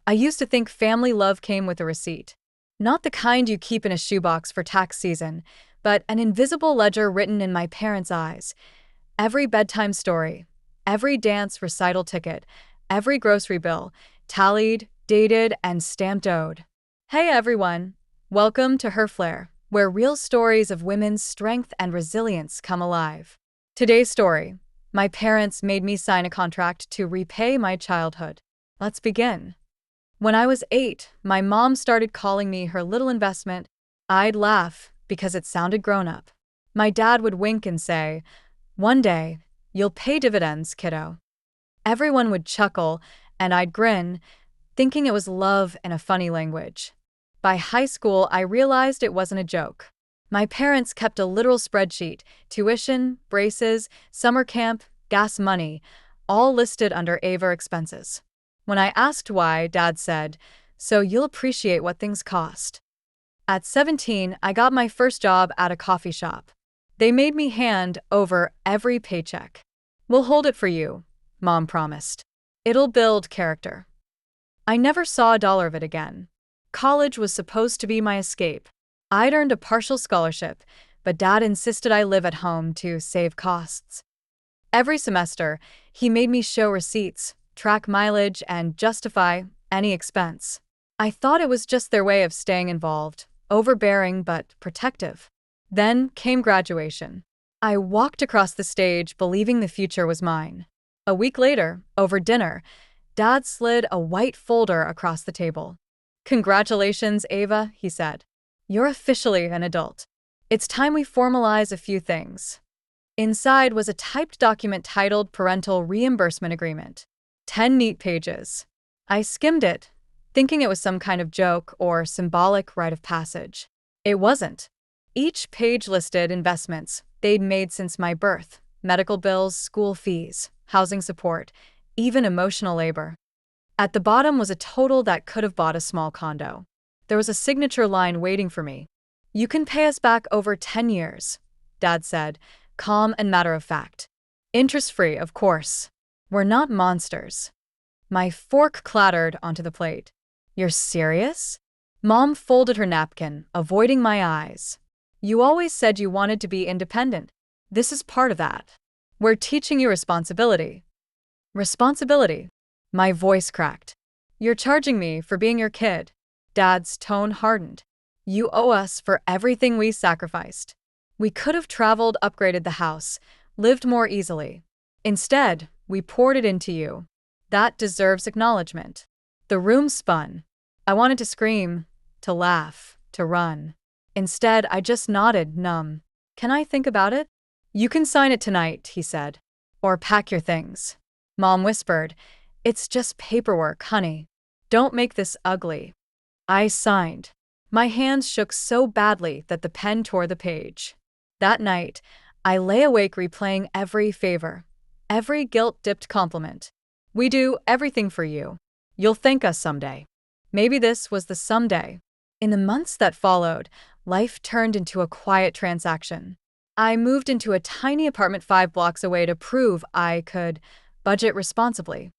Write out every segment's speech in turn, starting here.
I used to think family love came with a receipt. Not the kind you keep in a shoebox for tax season, but an invisible ledger written in my parents' eyes. Every bedtime story, every dance recital ticket, every grocery bill, tallied, dated, and stamped owed. Hey everyone! Welcome to HerFlare, where real stories of women's strength and resilience come alive. Today's story: my parents made me sign a contract to repay my childhood. Let's begin. When I was 8, my mom started calling me her little investment. I'd laugh because it sounded grown up. My dad would wink and say, "One day, you'll pay dividends, kiddo." Everyone would chuckle, and I'd grin, thinking it was love in a funny language. By high school, I realized it wasn't a joke. My parents kept a literal spreadsheet: tuition, braces, summer camp, gas money, all listed under AITA expenses. When I asked why, Dad said, "So you'll appreciate what things cost." At 17, I got my first job at a coffee shop. They made me hand over every paycheck. "We'll hold it for you," Mom promised. "It'll build character." I never saw a dollar of it again. College was supposed to be my escape. I'd earned a partial scholarship, but Dad insisted I live at home to save costs. Every semester, he made me show receipts, track mileage, and justify any expense. I thought it was just their way of staying involved, overbearing but protective. Then came graduation. I walked across the stage believing the future was mine. A week later, over dinner, Dad slid a white folder across the table. "Congratulations, Ava," he said. "You're officially an adult. It's time we formalize a few things." Inside was a typed document titled Parental Reimbursement Agreement. 10 neat pages. I skimmed it, thinking it was some kind of joke or symbolic rite of passage. It wasn't. Each page listed investments they'd made since my birth: medical bills, school fees, housing support, even emotional labor. At the bottom was a total that could have bought a small condo. There was a signature line waiting for me. "You can pay us back over 10 years, Dad said, calm and matter of fact. "Interest-free, of course. We're not monsters." My fork clattered onto the plate. "You're serious?" Mom folded her napkin, avoiding my eyes. "You always said you wanted to be independent. This is part of that. We're teaching you responsibility." "Responsibility?" My voice cracked. "You're charging me for being your kid." Dad's tone hardened. "You owe us for everything we sacrificed. We could have traveled, upgraded the house, lived more easily. Instead, we poured it into you. That deserves acknowledgement." The room spun. I wanted to scream, to laugh, to run. Instead, I just nodded, numb. "Can I think about it?" "You can sign it tonight," he said. "Or pack your things." Mom whispered, "It's just paperwork, honey. Don't make this ugly." I signed. My hands shook so badly that the pen tore the page. That night, I lay awake replaying every favor, every guilt-dipped compliment. "We do everything for you. You'll thank us someday." Maybe this was the someday. In the months that followed, life turned into a quiet transaction. I moved into a tiny apartment 5 blocks away to prove I could budget responsibly.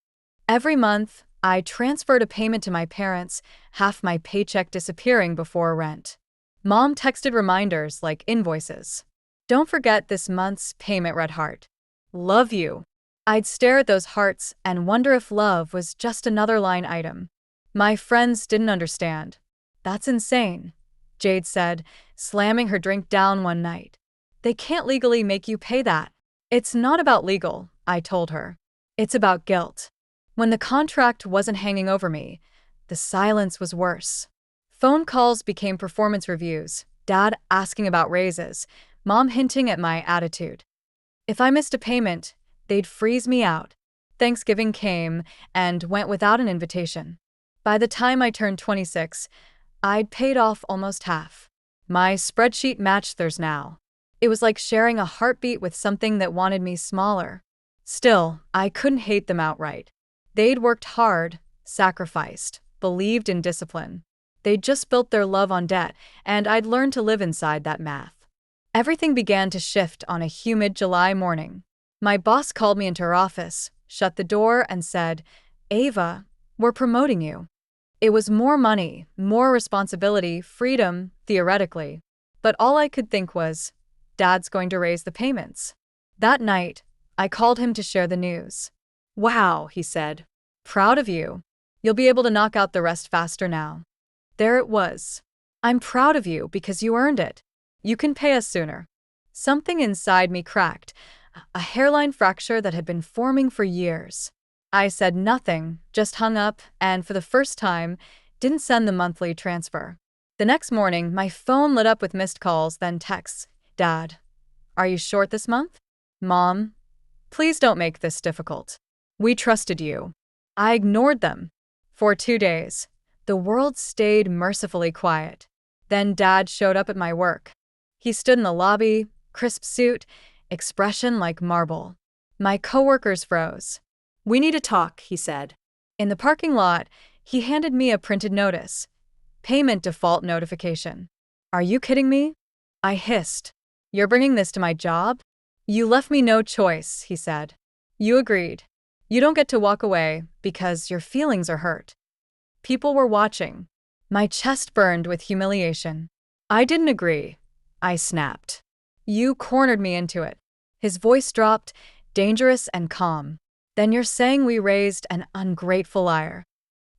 Every month, I transferred a payment to my parents, half my paycheck disappearing before rent. Mom texted reminders like invoices. "Don't forget this month's payment, red heart. Love you." I'd stare at those hearts and wonder if love was just another line item. My friends didn't understand. "That's insane," Jade said, slamming her drink down one night. "They can't legally make you pay that." "It's not about legal," I told her. "It's about guilt." When the contract wasn't hanging over me, the silence was worse. Phone calls became performance reviews, Dad asking about raises, Mom hinting at my attitude. If I missed a payment, they'd freeze me out. Thanksgiving came and went without an invitation. By the time I turned 26, I'd paid off almost half. My spreadsheet matched theirs now. It was like sharing a heartbeat with something that wanted me smaller. Still, I couldn't hate them outright. They'd worked hard, sacrificed, believed in discipline. They'd just built their love on debt, and I'd learned to live inside that math. Everything began to shift on a humid July morning. My boss called me into her office, shut the door, and said, "Ava, we're promoting you." It was more money, more responsibility, freedom, theoretically. But all I could think was, Dad's going to raise the payments. That night, I called him to share the news. "Wow," he said. "Proud of you. You'll be able to knock out the rest faster now." There it was. "I'm proud of you because you earned it. You can pay us sooner." Something inside me cracked, a hairline fracture that had been forming for years. I said nothing, just hung up, and for the first time, didn't send the monthly transfer. The next morning, my phone lit up with missed calls, then texts. "Dad, are you short this month?" "Mom, please don't make this difficult. We trusted you." I ignored them. For 2 days, the world stayed mercifully quiet. Then Dad showed up at my work. He stood in the lobby, crisp suit, expression like marble. My coworkers froze. "We need to talk," he said. In the parking lot, he handed me a printed notice. "Payment default notification." "Are you kidding me?" I hissed. "You're bringing this to my job?" "You left me no choice," he said. "You agreed. You don't get to walk away because your feelings are hurt." People were watching. My chest burned with humiliation. "I didn't agree," I snapped. "You cornered me into it." His voice dropped, dangerous and calm. "Then you're saying we raised an ungrateful liar."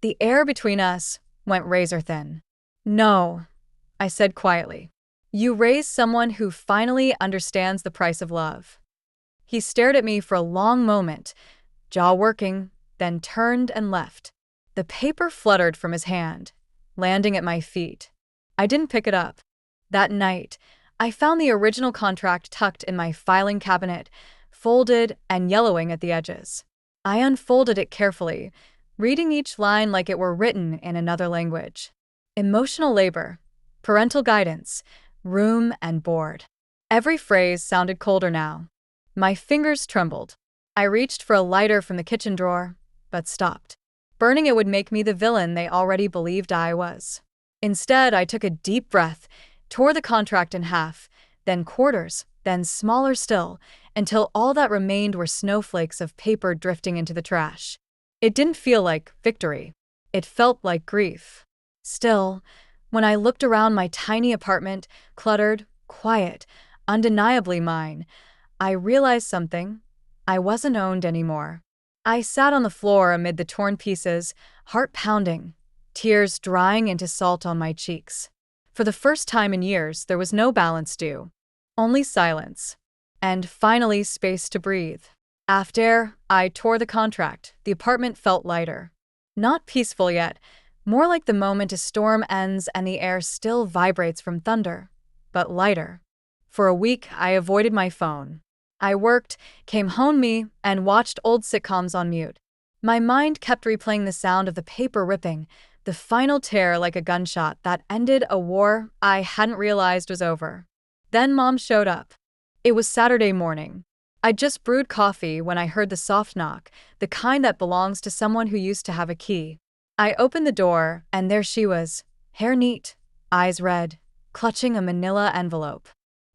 The air between us went razor thin. "No," I said quietly. "You raised someone who finally understands the price of love." He stared at me for a long moment, jaw working, then turned and left. The paper fluttered from his hand, landing at my feet. I didn't pick it up. That night, I found the original contract tucked in my filing cabinet, folded and yellowing at the edges. I unfolded it carefully, reading each line like it were written in another language. Emotional labor, parental guidance, room and board. Every phrase sounded colder now. My fingers trembled. I reached for a lighter from the kitchen drawer, but stopped. Burning it would make me the villain they already believed I was. Instead, I took a deep breath, tore the contract in half, then quarters, then smaller still, until all that remained were snowflakes of paper drifting into the trash. It didn't feel like victory. It felt like grief. Still, when I looked around my tiny apartment, cluttered, quiet, undeniably mine, I realized something. I wasn't owned anymore. I sat on the floor amid the torn pieces, heart pounding, tears drying into salt on my cheeks. For the first time in years, there was no balance due. Only silence. And finally, space to breathe. After I tore the contract, the apartment felt lighter. Not peaceful yet, more like the moment a storm ends and the air still vibrates from thunder, but lighter. For a week, I avoided my phone. I worked, came home and watched old sitcoms on mute. My mind kept replaying the sound of the paper ripping, the final tear like a gunshot that ended a war I hadn't realized was over. Then Mom showed up. It was Saturday morning. I'd just brewed coffee when I heard the soft knock, the kind that belongs to someone who used to have a key. I opened the door, and there she was, hair neat, eyes red, clutching a manila envelope.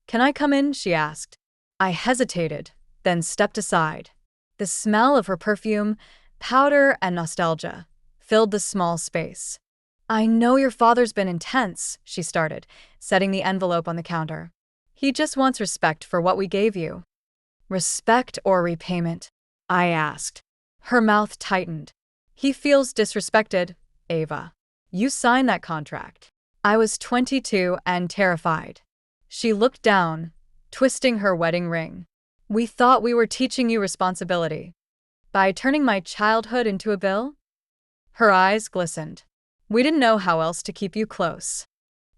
"Can I come in?" she asked. I hesitated, then stepped aside. The smell of her perfume, powder, and nostalgia filled the small space. "I know your father's been intense," she started, setting the envelope on the counter. "He just wants respect for what we gave you." "Respect or repayment?" I asked. Her mouth tightened. "He feels disrespected, Ava. You signed that contract." I was 22 and terrified. She looked down, twisting her wedding ring. "We thought we were teaching you responsibility. By turning my childhood into a bill?" Her eyes glistened. "We didn't know how else to keep you close."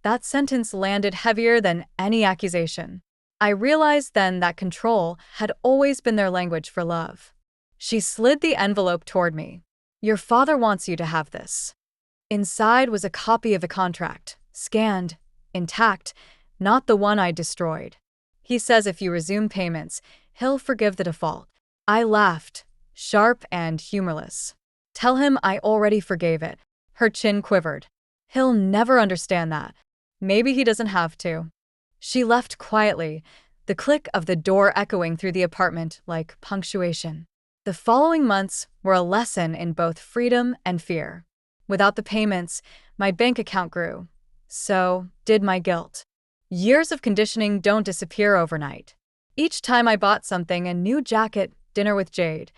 That sentence landed heavier than any accusation. I realized then that control had always been their language for love. She slid the envelope toward me. "Your father wants you to have this." Inside was a copy of the contract, scanned, intact, not the one I destroyed. "He says if you resume payments, he'll forgive the default." I laughed, sharp and humorless. "Tell him I already forgave it." Her chin quivered. "He'll never understand that." "Maybe he doesn't have to." She left quietly, the click of the door echoing through the apartment like punctuation. The following months were a lesson in both freedom and fear. Without the payments, my bank account grew. So did my guilt. Years of conditioning don't disappear overnight. Each time I bought something, a new jacket, dinner with Jade,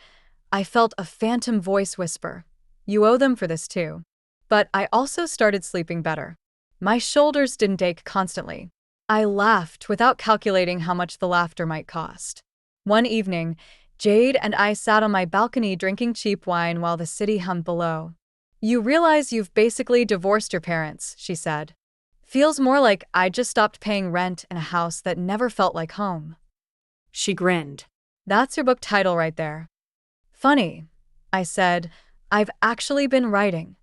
I felt a phantom voice whisper, "You owe them for this too." But I also started sleeping better. My shoulders didn't ache constantly. I laughed without calculating how much the laughter might cost. One evening, Jade and I sat on my balcony drinking cheap wine while the city hummed below. "You realize you've basically divorced your parents," she said. "Feels more like I just stopped paying rent in a house that never felt like home." She grinned. "That's your book title right there." "Funny," I said. "I've actually been writing."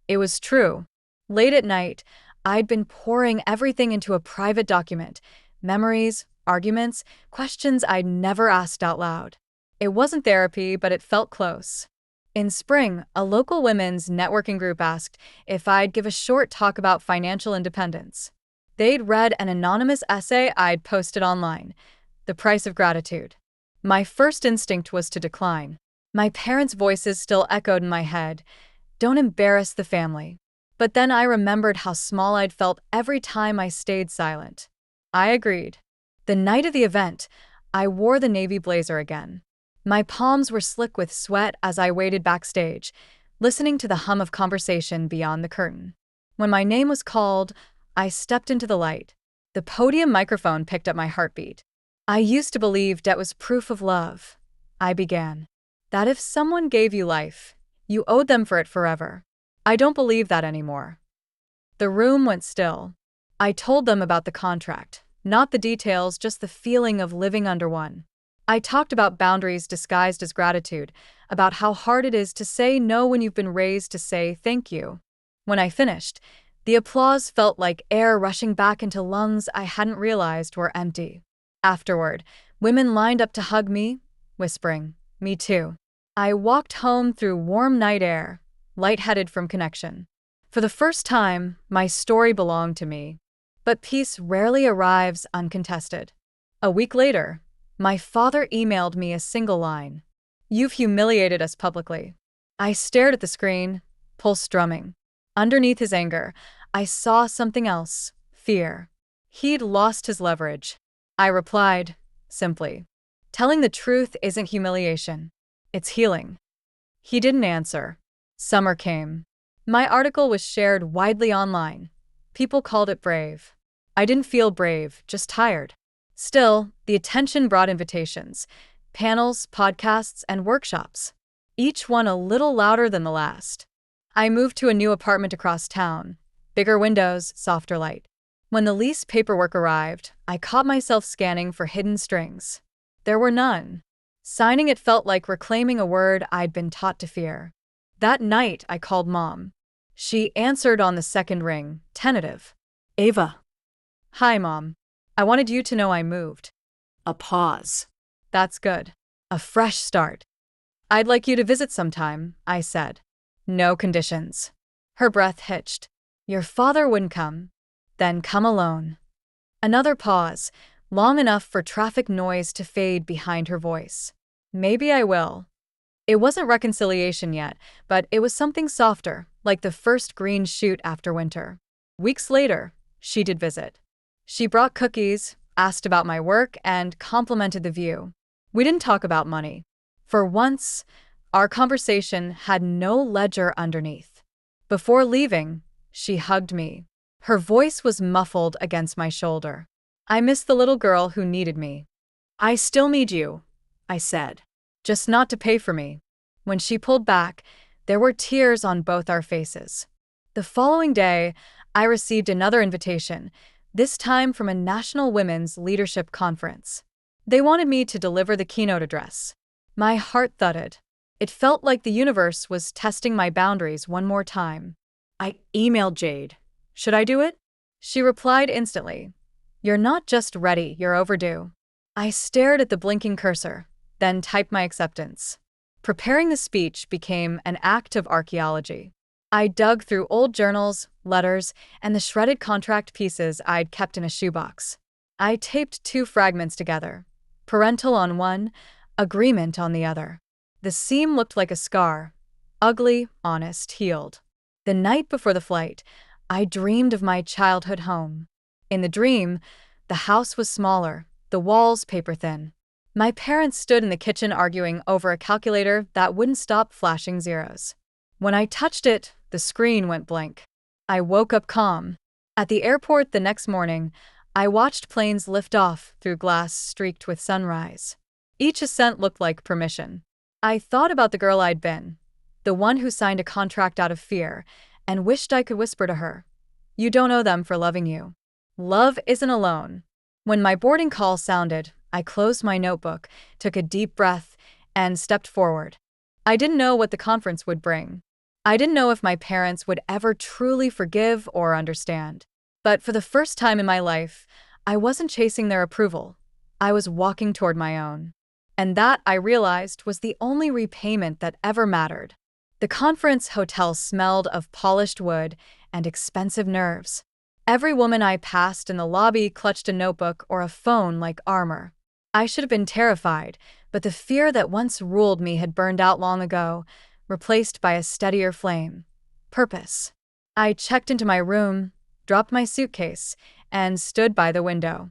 It was true. Late at night, I'd been pouring everything into a private document: memories, arguments, questions I'd never asked out loud. It wasn't therapy, but it felt close. In spring, a local women's networking group asked if I'd give a short talk about financial independence. They'd read an anonymous essay I'd posted online, "The Price of Gratitude." My first instinct was to decline. My parents' voices still echoed in my head, "Don't embarrass the family." But then I remembered how small I'd felt every time I stayed silent. I agreed. The night of the event, I wore the navy blazer again. My palms were slick with sweat as I waited backstage, listening to the hum of conversation beyond the curtain. When my name was called, I stepped into the light. The podium microphone picked up my heartbeat. "I used to believe debt was proof of love," I began. "That if someone gave you life, you owed them for it forever. I don't believe that anymore." The room went still. I told them about the contract, not the details, just the feeling of living under one. I talked about boundaries disguised as gratitude, about how hard it is to say no when you've been raised to say thank you. When I finished, the applause felt like air rushing back into lungs I hadn't realized were empty. Afterward, women lined up to hug me, whispering, "Me too." I walked home through warm night air, lightheaded from connection. For the first time, my story belonged to me. But peace rarely arrives uncontested. A week later, my father emailed me a single line, "You've humiliated us publicly." I stared at the screen, pulse drumming. Underneath his anger, I saw something else: fear. He'd lost his leverage. I replied, simply, "Telling the truth isn't humiliation. It's healing." He didn't answer. Summer came. My article was shared widely online. People called it brave. I didn't feel brave, just tired. Still, the attention brought invitations: panels, podcasts, and workshops. Each one a little louder than the last. I moved to a new apartment across town. Bigger windows, softer light. When the lease paperwork arrived, I caught myself scanning for hidden strings. There were none. Signing it felt like reclaiming a word I'd been taught to fear. That night, I called Mom. She answered on the second ring, tentative. "Ava." "Hi, Mom. I wanted you to know I moved." A pause. "That's good. A fresh start." "I'd like you to visit sometime," I said. "No conditions." Her breath hitched. "Your father wouldn't come." "Then come alone." Another pause, long enough for traffic noise to fade behind her voice. "Maybe I will." It wasn't reconciliation yet, but it was something softer, like the first green shoot after winter. Weeks later, she did visit. She brought cookies, asked about my work, and complimented the view. We didn't talk about money. For once, our conversation had no ledger underneath. Before leaving, she hugged me. Her voice was muffled against my shoulder. "I miss the little girl who needed me." "I still need you," I said. "Just not to pay for me." When she pulled back, there were tears on both our faces. The following day, I received another invitation, this time from a National Women's Leadership Conference. They wanted me to deliver the keynote address. My heart thudded. It felt like the universe was testing my boundaries one more time. I emailed Jade. "Should I do it?" She replied instantly, "You're not just ready, you're overdue." I stared at the blinking cursor, then typed my acceptance. Preparing the speech became an act of archaeology. I dug through old journals, letters, and the shredded contract pieces I'd kept in a shoebox. I taped 2 fragments together, parental on one, agreement on the other. The seam looked like a scar, ugly, honest, healed. The night before the flight, I dreamed of my childhood home. In the dream, the house was smaller, the walls paper-thin. My parents stood in the kitchen arguing over a calculator that wouldn't stop flashing zeros. When I touched it, the screen went blank. I woke up calm. At the airport the next morning, I watched planes lift off through glass streaked with sunrise. Each ascent looked like permission. I thought about the girl I'd been, the one who signed a contract out of fear, and wished I could whisper to her, "You don't owe them for loving you. Love isn't alone." When my boarding call sounded, I closed my notebook, took a deep breath, and stepped forward. I didn't know what the conference would bring. I didn't know if my parents would ever truly forgive or understand. But for the first time in my life, I wasn't chasing their approval. I was walking toward my own. And that, I realized, was the only repayment that ever mattered. The conference hotel smelled of polished wood and expensive nerves. Every woman I passed in the lobby clutched a notebook or a phone like armor. I should have been terrified, but the fear that once ruled me had burned out long ago, replaced by a steadier flame. Purpose. I checked into my room, dropped my suitcase, and stood by the window.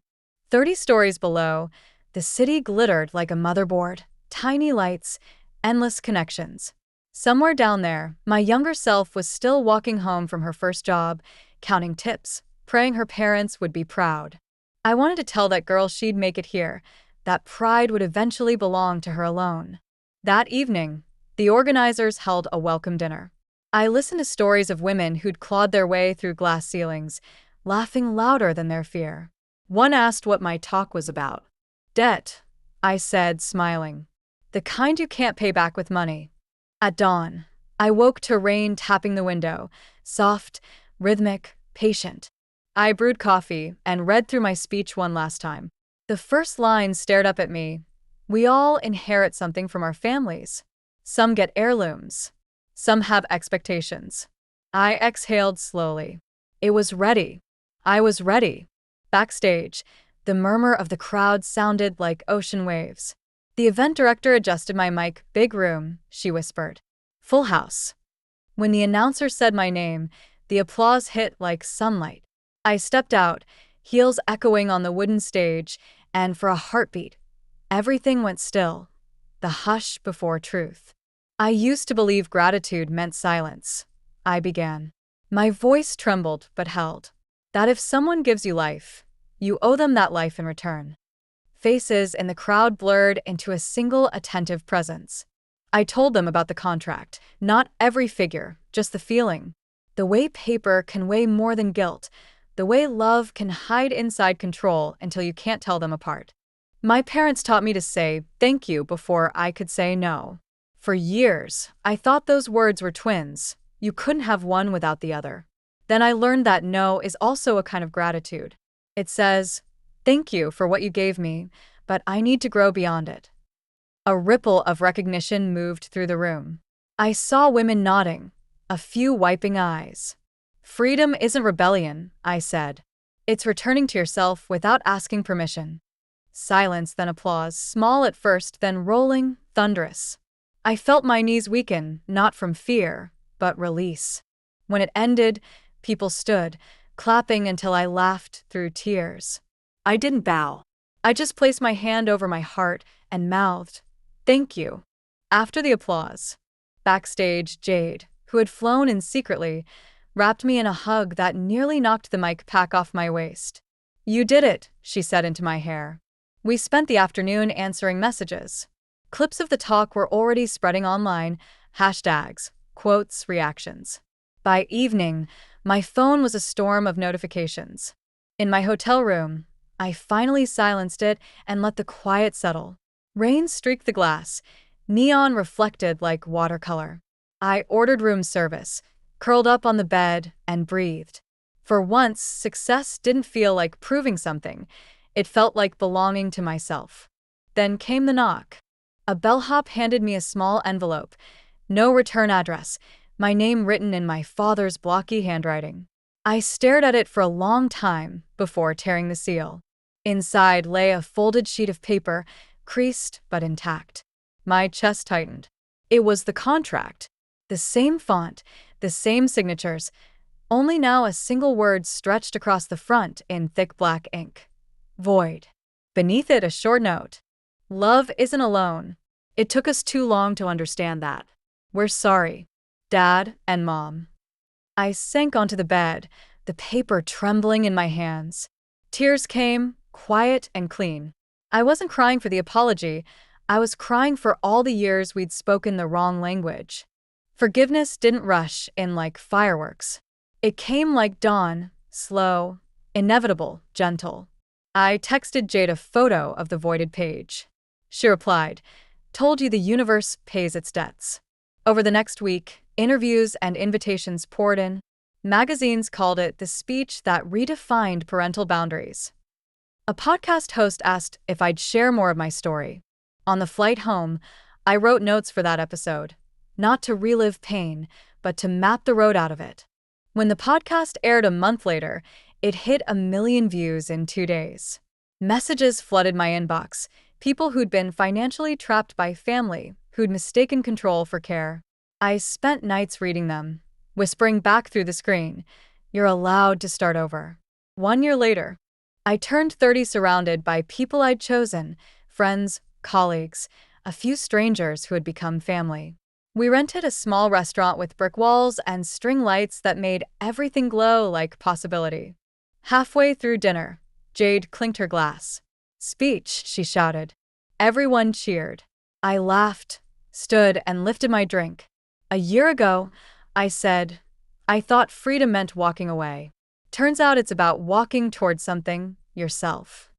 30 stories below, the city glittered like a motherboard, tiny lights, endless connections. Somewhere down there, my younger self was still walking home from her first job, counting tips, praying her parents would be proud. I wanted to tell that girl she'd make it here, that pride would eventually belong to her alone. That evening, the organizers held a welcome dinner. I listened to stories of women who'd clawed their way through glass ceilings, laughing louder than their fear. One asked what my talk was about. "Debt," I said, smiling. "The kind you can't pay back with money." At dawn, I woke to rain tapping the window, soft, rhythmic, patient. I brewed coffee and read through my speech one last time. The first line stared up at me. "We all inherit something from our families. Some get heirlooms. Some have expectations." I exhaled slowly. It was ready. I was ready. Backstage, the murmur of the crowd sounded like ocean waves. The event director adjusted my mic. "Big room," she whispered. "Full house." When the announcer said my name, the applause hit like sunlight. I stepped out, heels echoing on the wooden stage, and for a heartbeat, everything went still. The hush before truth. "I used to believe gratitude meant silence," I began. My voice trembled but held. "That if someone gives you life, you owe them that life in return." Faces in the crowd blurred into a single attentive presence. I told them about the contract, not every figure, just the feeling. The way paper can weigh more than guilt, the way love can hide inside control until you can't tell them apart. My parents taught me to say thank you before I could say no. For years, I thought those words were twins. You couldn't have one without the other. Then I learned that no is also a kind of gratitude. It says, "Thank you for what you gave me, but I need to grow beyond it." A ripple of recognition moved through the room. I saw women nodding, a few wiping eyes. "Freedom isn't rebellion," I said. "It's returning to yourself without asking permission." Silence, then applause, small at first, then rolling, thunderous. I felt my knees weaken, not from fear, but release. When it ended, people stood, clapping until I laughed through tears. I didn't bow. I just placed my hand over my heart and mouthed, "Thank you." After the applause, backstage, Jade, who had flown in secretly, wrapped me in a hug that nearly knocked the mic pack off my waist. "You did it," she said into my hair. We spent the afternoon answering messages. Clips of the talk were already spreading online, hashtags, quotes, reactions. By evening, my phone was a storm of notifications. In my hotel room, I finally silenced it and let the quiet settle. Rain streaked the glass, neon reflected like watercolor. I ordered room service, curled up on the bed, and breathed. For once, success didn't feel like proving something. It felt like belonging to myself. Then came the knock. A bellhop handed me a small envelope. No return address, my name written in my father's blocky handwriting. I stared at it for a long time before tearing the seal. Inside lay a folded sheet of paper, creased but intact. My chest tightened. It was the contract. The same font, The same signatures, only now a single word stretched across the front in thick black ink. Void. Beneath it, a short note. Love isn't alone. It took us too long to understand that. We're sorry, Dad and Mom. I sank onto the bed, the paper trembling in my hands. Tears came, quiet and clean. I wasn't crying for the apology. I was crying for all the years we'd spoken the wrong language. Forgiveness didn't rush in like fireworks. It came like dawn, slow, inevitable, gentle. I texted Jade a photo of the voided page. She replied, "Told you the universe pays its debts." Over the next week, interviews and invitations poured in. Magazines called it the speech that redefined parental boundaries. A podcast host asked if I'd share more of my story. On the flight home, I wrote notes for that episode, not to relive pain, but to map the road out of it. When the podcast aired a month later, it hit 1 million views in 2 days. Messages flooded my inbox, people who'd been financially trapped by family, who'd mistaken control for care. I spent nights reading them, whispering back through the screen, "You're allowed to start over." 1 year later, I turned 30 surrounded by people I'd chosen, friends, colleagues, a few strangers who had become family. We rented a small restaurant with brick walls and string lights that made everything glow like possibility. Halfway through dinner, Jade clinked her glass. "Speech," she shouted. Everyone cheered. I laughed, stood, and lifted my drink. "A year ago," I said, "I thought freedom meant walking away. Turns out it's about walking towards something, yourself."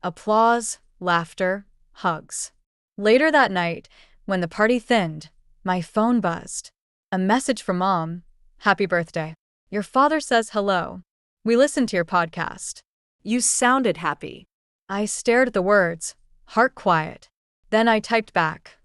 Applause, laughter, hugs. Later that night, when the party thinned, my phone buzzed. A message from Mom. "Happy birthday. Your father says hello. We listened to your podcast." You sounded happy. I stared at the words, heart quiet. Then I typed back,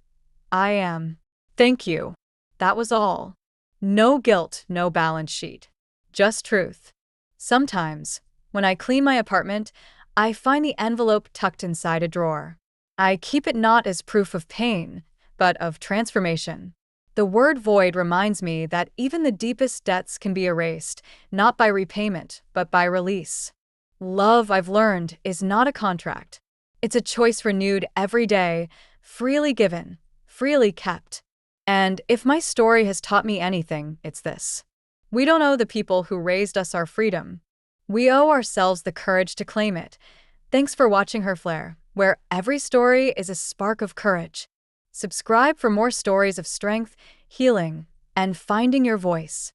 "I am. Thank you." That was all. No guilt, no balance sheet. Just truth. Sometimes, when I clean my apartment, I find the envelope tucked inside a drawer. I keep it not as proof of pain, but of transformation. The word void reminds me that even the deepest debts can be erased, not by repayment, but by release. Love, I've learned, is not a contract. It's a choice renewed every day, freely given, freely kept. And if my story has taught me anything, it's this. We don't owe the people who raised us our freedom. We owe ourselves the courage to claim it. Thanks for watching HerFlare, where every story is a spark of courage. Subscribe for more stories of strength, healing, and finding your voice.